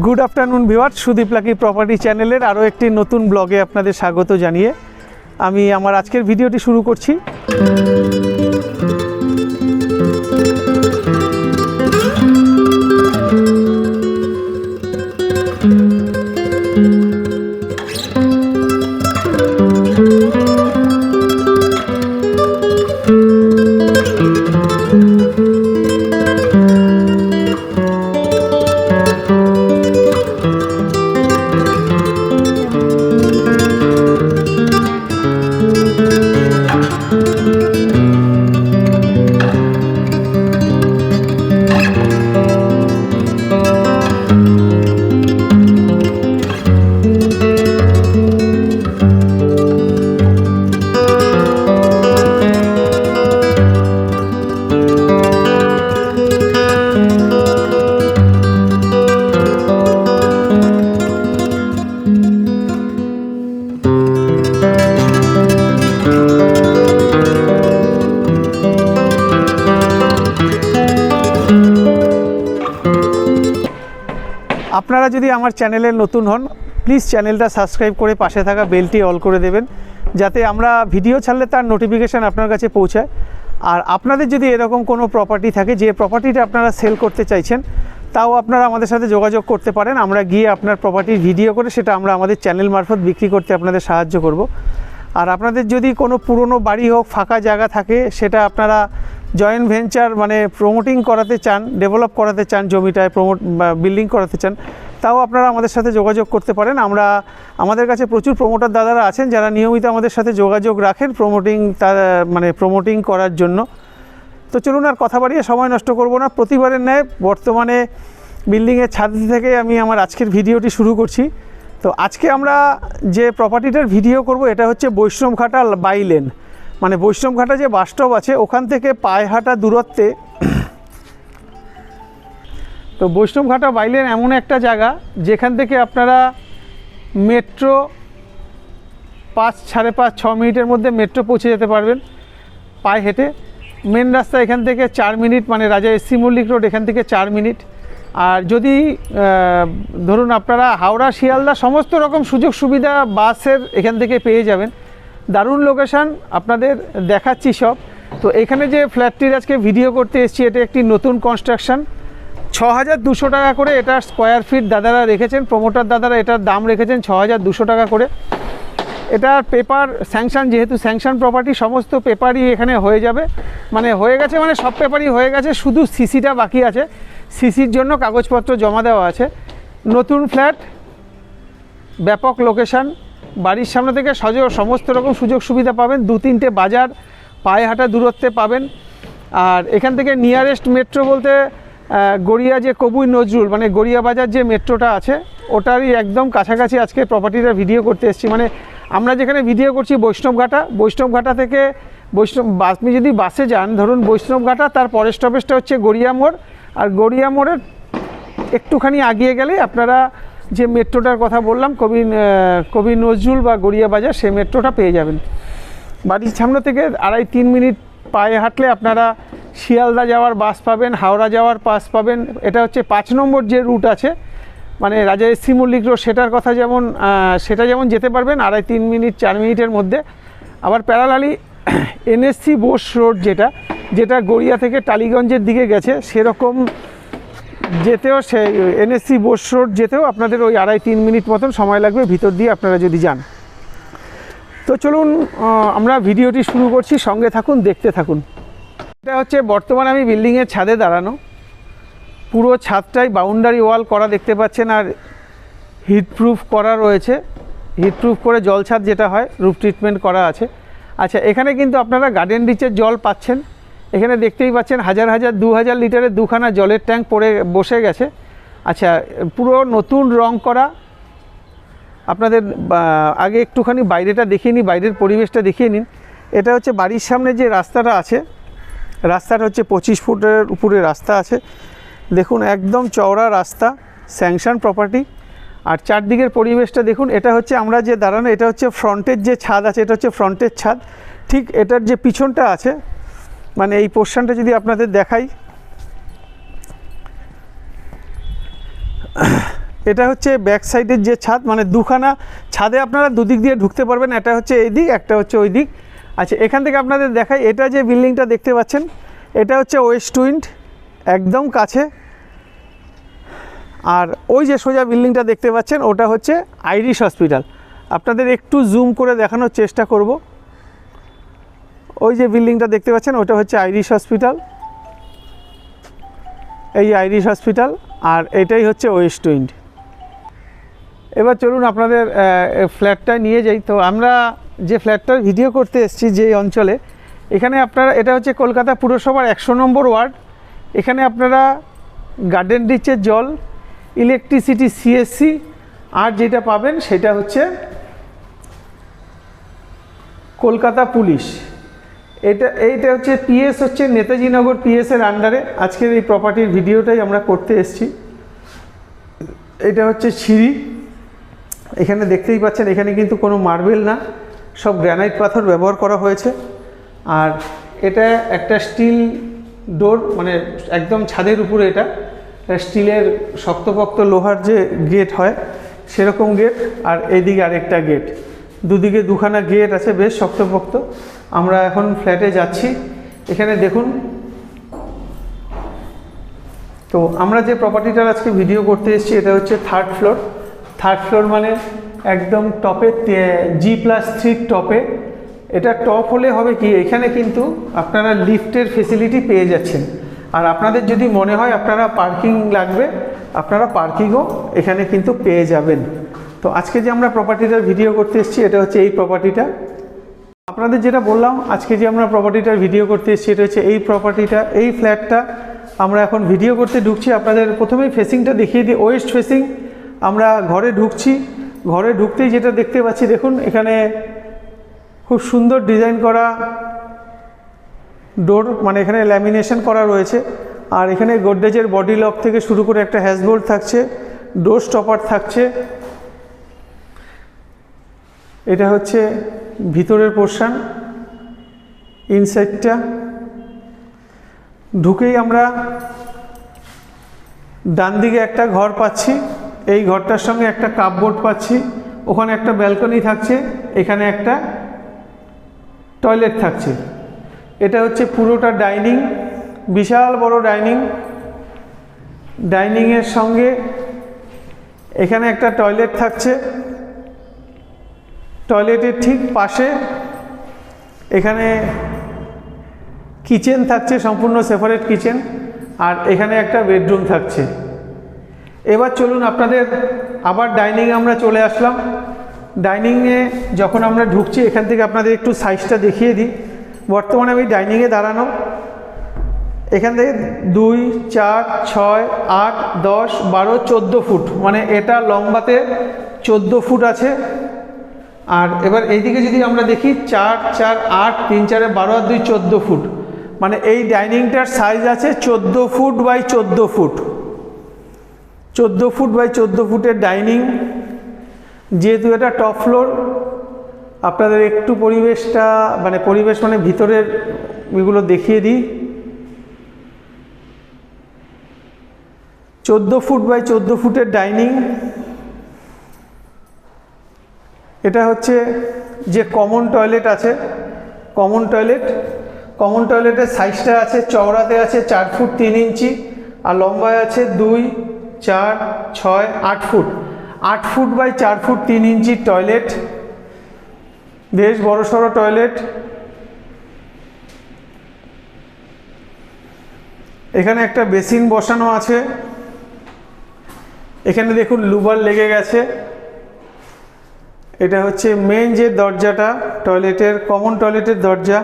Good afternoon viewers, Sudip lucky property চ্যানেলের আরও একটি নতুন ব্লগে আপনাদের স্বাগত জানিয়ে আমি আমার আজকের ভিডিওটি শুরু করছি। আপনারা যদি আমার চ্যানেলের নতুন হন প্লিজ চ্যানেলটা সাবস্ক্রাইব করে পাশে থাকা বেলটি অল করে দেবেন, যাতে আমরা ভিডিও ছাড়লে তার নোটিফিকেশান আপনার কাছে পৌঁছায়। আর আপনাদের যদি এরকম কোনো প্রপার্টি থাকে যে প্রপার্টিটা আপনারা সেল করতে চাইছেন, তাও আপনারা আমাদের সাথে যোগাযোগ করতে পারেন। আমরা গিয়ে আপনার প্রপার্টির ভিডিও করে সেটা আমরা আমাদের চ্যানেল মারফত বিক্রি করতে আপনাদের সাহায্য করব। আর আপনাদের যদি কোনো পুরনো বাড়ি হোক, ফাঁকা জায়গা থাকে, সেটা আপনারা জয়েন্ট ভেঞ্চার মানে প্রমোটিং করাতে চান, ডেভেলপ করাতে চান, জমিটায় বিল্ডিং করাতে চান, তাও আপনারা আমাদের সাথে যোগাযোগ করতে পারেন। আমাদের কাছে প্রচুর প্রমোটার দাদারা আছেন যারা নিয়মিত আমাদের সাথে যোগাযোগ রাখেন প্রমোটিং করার জন্য। তো চলুন আর কথা বাড়িয়ে সময় নষ্ট করব না, প্রতিবারের ন্যায় বর্তমানে বিল্ডিংয়ের ছাদ থেকে আমি আমার আজকের ভিডিওটি শুরু করছি। তো আজকে আমরা যে প্রপার্টিটার ভিডিও করব এটা হচ্ছে বৈষ্ণবঘাটা বাইলেন, মানে বৈষ্ণবঘাটা যে বাস স্টপ আছে ওখান থেকে পায়ে হাঁটা দূরত্বে। তো বৈষ্ণবঘাটা বাইলেন এমন একটা জায়গা যেখান থেকে আপনারা মেট্রো 5, 5.5, 6 মিনিটের মধ্যে মেট্রো পৌঁছে যেতে পারবেন পায়ে হেঁটে। মেন রাস্তা এখান থেকে 4 মিনিট, মানে রাজা এসসি মল্লিক রোড এখান থেকে 4 মিনিট। আর যদি ধরুন আপনারা হাওড়া, শিয়ালদা সমস্ত রকম সুযোগ সুবিধা বাসের এখান থেকে পেয়ে যাবেন। দারুণ লোকেশান, আপনাদের দেখাচ্ছি সব। তো এখানে যে ফ্ল্যাটটির আজকে ভিডিও করতে এসেছি, এটা একটি নতুন কনস্ট্রাকশন। 6,200 টাকা করে এটা স্কোয়ার ফিট দাদারা রেখেছেন, প্রমোটার দাদারা এটার দাম রেখেছেন 6,200 টাকা করে। এটার পেপার স্যাংশন, যেহেতু স্যাংশন প্রপার্টি, সমস্ত পেপারই এখানে হয়ে যাবে, মানে হয়ে গেছে, মানে সব পেপারই হয়ে গেছে, শুধু সিসিটা বাকি আছে। সিসির জন্য কাগজপত্র জমা দেওয়া আছে। নতুন ফ্ল্যাট, ব্যাপক লোকেশান, বাড়ির সামনে থেকে সমস্ত রকম সুযোগ সুবিধা পাবেন। 2-3টে বাজার পায়ে হাঁটা দূরত্বে পাবেন। আর এখান থেকে নিয়ারেস্ট মেট্রো বলতে গড়িয়া যে কবি নজরুল, মানে গড়িয়া বাজার যে মেট্রোটা আছে ওটারই একদম কাছাকাছি আজকে প্রপার্টিটা ভিডিও করতে এসেছি। মানে আমরা যেখানে ভিডিও করছি বৈষ্ণবঘাটা থেকে আপনি যদি বাসে যান, ধরুন বৈষ্ণবঘাটা, তার পরের স্টপেজটা হচ্ছে গড়িয়া মোড়। আর গড়িয়া মোড়ের একটুখানি আগিয়ে গেলে আপনারা যে মেট্রোটার কথা বললাম, কবি নজরুল বা গড়িয়া বাজার, সেই মেট্রোটা পেয়ে যাবেন। বাড়ির সামনে থেকে 2.5-3 মিনিট পায়ে হাঁটলে আপনারা শিয়ালদা যাওয়ার বাস পাবেন, হাওড়া যাওয়ার বাস পাবেন। এটা হচ্ছে 5 নম্বর যে রুট আছে, মানে রাজা এসসি মল্লিক রোড, সেটা যেমন যেতে পারবেন 2.5-3 মিনিট 4 মিনিটের মধ্যে। আবার প্যারালালি এনএসসি বোস রোড যেটা গড়িয়া থেকে টালিগঞ্জের দিকে গেছে, সেরকম যেতেও সেই এনএসসি বোস রোড যেতেও আপনাদের ওই 2.5-3 মিনিট মতন সময় লাগবে ভিতর দিয়ে আপনারা যদি যান। তো চলুন আমরা ভিডিওটি শুরু করছি, সঙ্গে থাকুন, দেখতে থাকুন। এটা হচ্ছে বর্তমানে আমি বিল্ডিংয়ের ছাদে দাঁড়ানো। পুরো ছাদটাই বাউন্ডারি ওয়াল করা দেখতে পাচ্ছেন, আর হিটপ্রুফ করা রয়েছে। হিটপ্রুফ করে জল ছাদ যেটা হয়, রুফ ট্রিটমেন্ট করা আছে। আচ্ছা, এখানে কিন্তু আপনারা গার্ডেন রিচের জল পাচ্ছেন। এখানে দেখতেই পাচ্ছেন 2,000 লিটারের 2খানা জলের ট্যাঙ্ক পড়ে বসে গেছে। আচ্ছা, পুরো নতুন রং করা। আপনাদের আগে একটুখানি বাইরেটা দেখিয়ে নিই, বাইরের পরিবেশটা দেখিয়ে নিন। এটা হচ্ছে বাড়ির সামনে যে রাস্তাটা আছে, রাস্তাটা হচ্ছে 25 ফুটের উপরে রাস্তা আছে। দেখুন একদম চওড়া রাস্তা, স্যাংশন প্রপার্টি। আর চারদিকের পরিবেশটা দেখুন। এটা হচ্ছে আমরা যে দাঁড়ানো, এটা হচ্ছে ফ্রন্টের যে ছাদ আছে, এটা হচ্ছে ফ্রন্টের ছাদ। ঠিক এটার যে পিছনটা আছে, মানে এই পোর্শনটা যদি আপনাদের দেখাই, এটা হচ্ছে ব্যাক সাইডের যে ছাদ, মানে দুখানা ছাদে আপনারা দুদিক দিয়ে ঢুকতে পারবেন। এটা হচ্ছে এই দিক, একটা হচ্ছে ওই দিক। আচ্ছা, এখান থেকে আপনাদের দেখাই, এটা যে বিল্ডিংটা দেখতে পাচ্ছেন এটা হচ্ছে ওয়েস্ট উইন্ড, একদম কাছে। আর ওই যে সোজা বিল্ডিংটা দেখতে পাচ্ছেন ওটা হচ্ছে আইরিশ হসপিটাল। আপনাদের একটু জুম করে দেখানোর চেষ্টা করব। ওই যে বিল্ডিংটা দেখতে পাচ্ছেন ওটা হচ্ছে আইরিশ হসপিটাল, এই আইরিশ হসপিটাল, আর এটাই হচ্ছে ওয়েস্ট উইন্ড। এবার চলুন আপনাদের ফ্ল্যাটটা নিয়ে যাই। তো আমরা যে ফ্ল্যাটটার ভিডিও করতে এসেছি যে অঞ্চলে, এখানে আপনারা, এটা হচ্ছে কলকাতা পুরসভার 100 নম্বর ওয়ার্ড। এখানে আপনারা গার্ডেন রিচের জল, ইলেকট্রিসিটি, সিএসসি, আর যেটা পাবেন সেটা হচ্ছে কলকাতা পুলিশ। এইটা হচ্ছে পিএস, হচ্ছে নেতাজি নগর পিএসের আন্ডারে আজকের এই প্রপার্টির ভিডিওটাই আমরা করতে এসেছি। এটা হচ্ছে সিঁড়ি, এখানে দেখতেই পাচ্ছেন এখানে কিন্তু কোনো মার্বেল না, সব গ্রানাইট পাথর ব্যবহার করা হয়েছে। আর এটা একটা স্টিল ডোর, মানে একদম ছাদের উপরে এটা স্টিলের শক্তপোক্ত লোহার যে গেট হয় সেরকম গেট। আর এইদিকে আরেকটা গেট, দুদিকে দুখানা গেট আছে বেশ শক্তপোক্ত। আমরা এখন ফ্ল্যাটে যাচ্ছি। এখানে দেখুন, তো আমরা যে প্রপার্টিটার আজকে ভিডিও করতে এসেছি এটা হচ্ছে থার্ড ফ্লোর। থার্ড ফ্লোর মানে একদম টপে, G+3 টপে। এটা টপ হলে হবে কি, এখানে কিন্তু আপনারা লিফটের ফেসিলিটি পেয়ে যাচ্ছেন। আর আপনাদের যদি মনে হয় আপনারা পার্কিং লাগবে, আপনারা পার্কিংও এখানে কিন্তু পেয়ে যাবেন। তো আজকে যে আমরা প্রপার্টিটার ভিডিও করতে এসেছি এটা হচ্ছে এই প্রপার্টিটা। আপনাদের যেটা বললাম, আজকে যে আমরা প্রপার্টিটার ভিডিও করতে এসেছি এটা হচ্ছে এই প্রপার্টিটা, এই ফ্ল্যাটটা। আমরা এখন ভিডিও করতে ঢুকছি। আপনাদের প্রথমেই ফেসিংটা দেখিয়ে দিই, ওয়েস্ট ফেসিং। আমরা ঘরে ঢুকছি, ঘরে ঢুকতেই যেটা দেখতে পাচ্ছি দেখুন, এখানে খুব সুন্দর ডিজাইন করা ডোর, মানে এখানে ল্যামিনেশন করা রয়েছে। আর এখানে গোদরেজের বডি লক থেকে শুরু করে একটা হ্যাশবোর্ড থাকছে, ডোর স্টপার থাকছে। এটা হচ্ছে ভিতরের পোর্শন, ইনসাইডটা। ঢুকেই আমরা ডান দিকে একটা ঘর পাচ্ছি, এই ঘরটার সঙ্গে একটা কাপবোর্ড পাচ্ছি, ওখানে একটা ব্যালকনি থাকছে, এখানে একটা টয়লেট থাকছে। এটা হচ্ছে পুরোটা ডাইনিং, বিশাল বড় ডাইনিং। ডাইনিংয়ের সঙ্গে এখানে একটা টয়লেট থাকছে, টয়লেটের ঠিক পাশে এখানে কিচেন থাকছে, সম্পূর্ণ সেপারেট কিচেন। আর এখানে একটা বেডরুম থাকছে। এবার চলুন আপনাদের আবার ডাইনিংয়ে আমরা চলে আসলাম। ডাইনিংয়ে যখন আমরা ঢুকছি এখান থেকে আপনাদের একটু সাইজটা দেখিয়ে দিই। বর্তমানে আমি ডাইনিংয়ে দাঁড়ানো, এখান থেকে 2, 4, 6, 8, 10, 12, 14 ফুট, মানে এটা লম্বাতে 14 ফুট আছে। আর এবার এইদিকে যদি আমরা দেখি 4, 4, 8, 3, 4, 12 আর 2, 14 ফুট, মানে এই ডাইনিংটার সাইজ আছে 14 foot by 14 foot. 14 foot by 14 ফুটের ডাইনিং। যেহেতু এটা টপ ফ্লোর, আপনাদের একটু পরিবেশটা, মানে পরিবেশ মানে ভিতরের এগুলো দেখিয়ে দিই। 14 ফুট বাই 14 ফুটের ডাইনিং। এটা হচ্ছে যে কমন টয়লেট আছে, কমন টয়লেটের সাইজটা আছে, চওড়াতে আছে 4 ফুট 3 ইঞ্চি, আর লম্বায় আছে 2, 4, 6, 8 ফুট। 8 ফুট বাই 4 ফুট 3 ইঞ্চির টয়লেট, বেশ বড়সড় টয়লেট। এখানে একটা বেসিন বসানো আছে, এখানে দেখুন লুবার লেগে গেছে। এটা হচ্ছে মেন যে দরজাটা টয়লেটের, কমন টয়লেটের দরজা।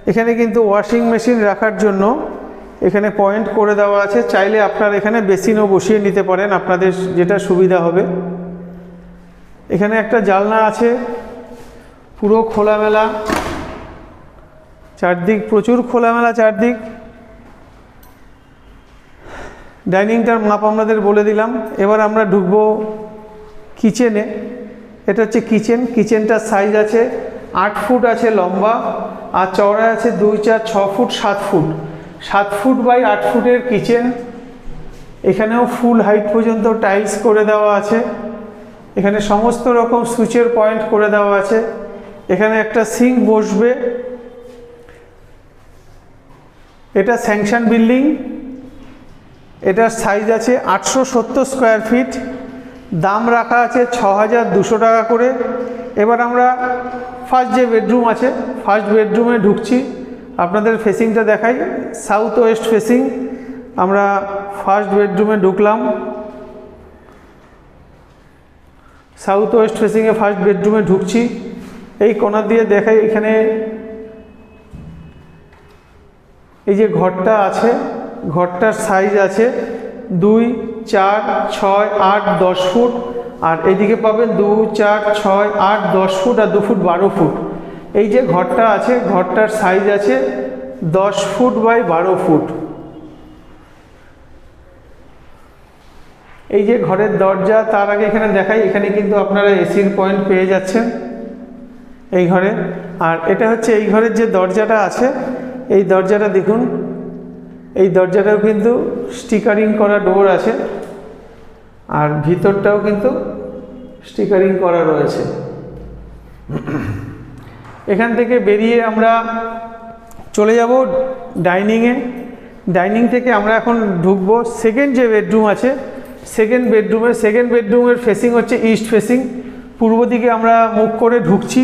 এখানে কিন্তু ওয়াশিং মেশিন রাখার জন্য এখানে পয়েন্ট করে দেওয়া আছে, চাইলে আপনারা এখানে বেসিনও বসিয়ে নিতে পারেন, আপনাদের যেটা সুবিধা হবে। এখানে একটা জানলা আছে, পুরো খোলামেলা চারদিক, প্রচুর খোলামেলা চারদিক। ডাইনিংটার মাপ আপনাদের বলে দিলাম। এবার আমরা ঢুকবো কিচেনে। এটা হচ্ছে কিচেন। কিচেনটার সাইজ আছে 8 ফুট আছে লম্বা, আর চওড়া আছে 2, 4, 6 ফুট 7 ফুট। 7 ফুট বাই 8 ফুটের কিচেন। এখানেও ফুল হাইট পর্যন্ত টাইলস করে দেওয়া আছে। এখানে সমস্ত রকম সুইচের পয়েন্ট করে দেওয়া আছে। এখানে একটা সিঙ্ক বসবে। এটা স্যাংশন বিল্ডিং। এটার সাইজ আছে 870 স্কোয়ার ফিট। দাম রাখা আছে 6200 টাকা করে। এবার আমরা ফার্স্ট যে বেডরুম আছে, ফার্স্ট বেডরুমে ঢুকছি। আপনাদের ফেসিংটা দেখাই, সাউথ ওয়েস্ট ফেসিং। আমরা ফার্স্ট বেডরুমে ঢুকলাম। সাউথ ওয়েস্ট ফেসিংয়ে ফার্স্ট বেডরুমে ঢুকছি। এই কোণা দিয়ে দেখাই, এখানে এই যে ঘরটা আছে, ঘরটার সাইজ আছে 2, 4, 6, 8, 10 ফুট। আর এইদিকে পাবেন 2, 4, 6, 8, 10 ফুট আর 2 ফুট 12 ফুট। এই যে ঘরটা আছে, ঘরটার সাইজ আছে 10 ফুট বাই 12 ফুট। এই যে ঘরের দরজা, তার আগে এখানে দেখাই, এখানে কিন্তু আপনারা এসির পয়েন্ট পেয়ে যাচ্ছেন এই ঘরে। আর এটা হচ্ছে এই ঘরের যে দরজাটা আছে, এই দরজাটা দেখুন, এই দরজাটাও কিন্তু স্টিকারিং করা ডোর আছে। আর ভিতরটাও কিন্তু স্টিকারিং করা রয়েছে। এখান থেকে বেরিয়ে আমরা চলে যাব ডাইনিংয়ে। ডাইনিং থেকে আমরা এখন ঢুকবো সেকেন্ড যে বেডরুম আছে, সেকেন্ড বেডরুমের ফেসিং হচ্ছে ইস্ট ফেসিং। পূর্ব দিকে আমরা মুখ করে ঢুকছি।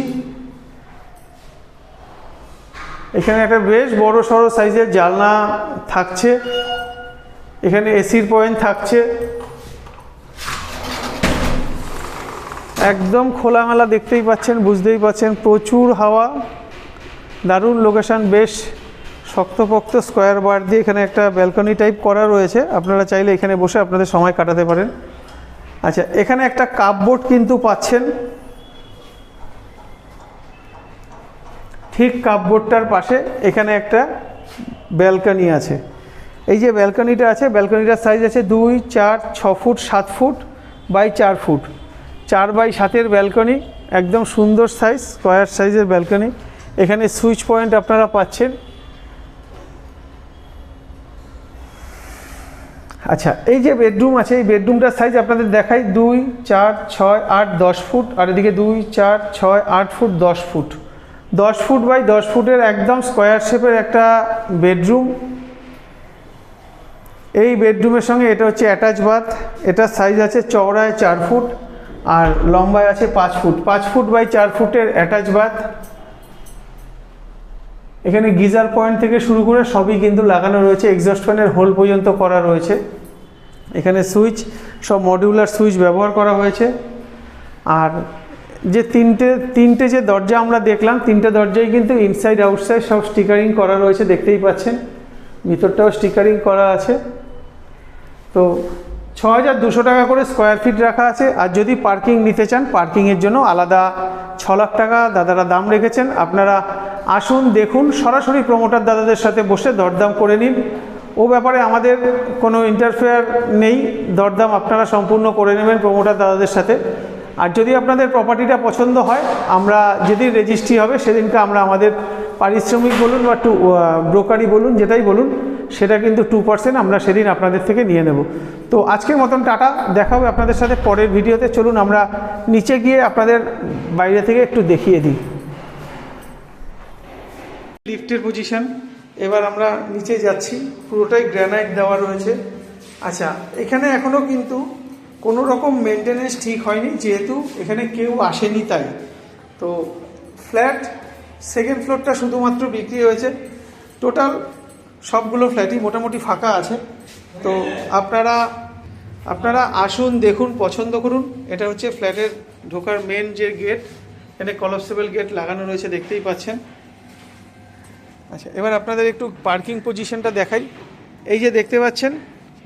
এখানে একটা বেশ বড় সড়ো সাইজের জানলা থাকছে। এখানে এসির পয়েন্ট থাকছে। একদম খোলামেলা, দেখতেই পাচ্ছেন, বুঝতেই পাচ্ছেন, প্রচুর হাওয়া। দারুণ লোকেশন, বেশ শক্তপোক্ত স্কোয়ার বার দিয়ে এখানে একটা ব্যালকনি টাইপ করা রয়েছে। আপনারা চাইলে এখানে বসে আপনাদের সময় কাটাতে পারেন। আচ্ছা, এখানে একটা কাপবোর্ড কিন্তু পাচ্ছেন। ঠিক কাপবোর্ডটার পাশে এখানে একটা ব্যালকনি আছে। এই যে ব্যালকনিটা আছে, ব্যালকনিটার সাইজ আছে 2, 4, 6 foot 7 foot by 4 foot. 4 by 7-এর ব্যালকনি, একদম সুন্দর সাইজ, স্কোয়ার সাইজের ব্যালকনি। এখানে সুইচ পয়েন্ট আপনারা পাচ্ছেন। আচ্ছা, এই যে বেডরুম আছে, এই বেডরুমটার সাইজ আপনাদের দেখাই 2, 4, 6, 8, 10 ফুট। আর এদিকে 2, 4, 6, 8 ফুট 10 ফুট। 10 ফুট বাই 10 ফুটের একদম স্কোয়ার শেপের একটা বেডরুম। এই বেডরুমের সঙ্গে এটা হচ্ছে অ্যাটাচ বাথ। এটার সাইজ আছে চওড়ায় 4 ফুট আর লম্বায় আছে 5 ফুট। 5 ফুট বাই 4 ফুটের অ্যাটাচ বাথ। এখানে গিজার পয়েন্ট থেকে শুরু করে সবই কিন্তু লাগানো রয়েছে। এক্সস্ট ফ্যানের হোল পর্যন্ত করা রয়েছে। এখানে সুইচ, সব মডিউলার সুইচ ব্যবহার করা হয়েছে। আর যে তিনটে যে দরজা আমরা দেখলাম, তিনটে দরজাই কিন্তু ইনসাইড আউটসাইড সব স্টিকারিং করা রয়েছে, দেখতেই পাচ্ছেন। ভিতরটাও স্টিকারিং করা আছে। তো 6200 টাকা করে স্কোয়ার ফিট রাখা আছে। আর যদি পার্কিং নিতে চান, পার্কিংয়ের জন্য আলাদা 6 লাখ টাকা দাদারা দাম রেখেছেন। আপনারা আসুন, দেখুন, সরাসরি প্রমোটার দাদাদের সাথে বসে দরদাম করে নিন। ও ব্যাপারে আমাদের কোনো ইন্টারফেয়ার নেই, দরদাম আপনারা সম্পূর্ণ করে নেবেন প্রমোটার দাদাদের সাথে। আর যদি আপনাদের প্রপার্টিটা পছন্দ হয়, আমরা যেদিন রেজিস্ট্রি হবে সেদিনকে আমরা আমাদের পারিশ্রমিক বলুন বা ব্রোকারি বলুন, যেটাই বলুন, সেটা কিন্তু 2% আমরা সেদিন আপনাদের থেকে নিয়ে নেব। তো আজকের মতন টাটা, দেখা হবে আপনাদের সাথে পরের ভিডিওতে। চলুন আমরা নিচে গিয়ে আপনাদের বাইরে থেকে একটু দেখিয়ে দিই লিফটের পজিশন। এবার আমরা নিচে যাচ্ছি, পুরোটাই গ্রানাইট দেওয়া রয়েছে। আচ্ছা, এখানে এখনও কিন্তু কোনো রকম মেনটেনেন্স ঠিক হয়নি, যেহেতু এখানে কেউ আসেনি তাই। তো ফ্ল্যাট সেকেন্ড ফ্লোরটা শুধুমাত্র বিক্রি হয়েছে। টোটাল সবগুলো ফ্ল্যাটই মোটামুটি ফাঁকা আছে। তো আপনারা আসুন, দেখুন, পছন্দ করুন। এটা হচ্ছে ফ্ল্যাটের ঢোকার মেন যে গেট। এখানে কলাপসেবল গেট লাগানো রয়েছে, দেখতেই পাচ্ছেন। আচ্ছা, এবার আপনাদের একটু পার্কিং পজিশনটা দেখাই। এই যে দেখতে পাচ্ছেন,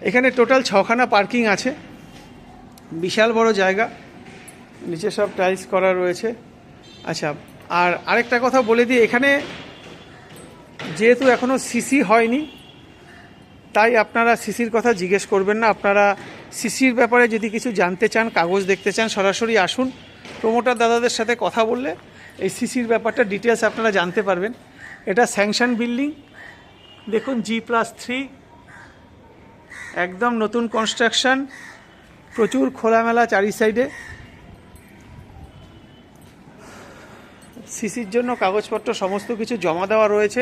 এখানে টোটাল 6খানা পার্কিং আছে। বিশাল বড় জায়গা, নিচে সব টাইলস করা রয়েছে। আচ্ছা, আর আরেকটা কথা বলে দিই, এখানে যেহেতু এখনও সিসি হয়নি, তাই আপনারা সিসির কথা জিজ্ঞেস করবেন না। আপনারা সিসির ব্যাপারে যদি কিছু জানতে চান, কাগজ দেখতে চান, সরাসরি আসুন। প্রমোটার দাদাদের সাথে কথা বললে এই সিসির ব্যাপারটা ডিটেলস আপনারা জানতে পারবেন। এটা স্যাংশন বিল্ডিং, দেখুন G+3। একদম নতুন কনস্ট্রাকশন, প্রচুর খোলামেলা চারি সাইডে। সিসির জন্য কাগজপত্র সমস্ত কিছু জমা দেওয়া রয়েছে।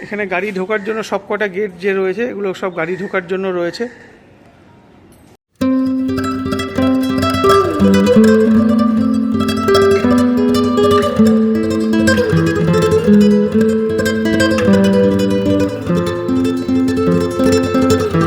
এখানে গাড়ি ঢোকার জন্য সবকটা গেট যে রয়েছে এগুলো সব গাড়ি ঢোকার জন্য রয়েছে।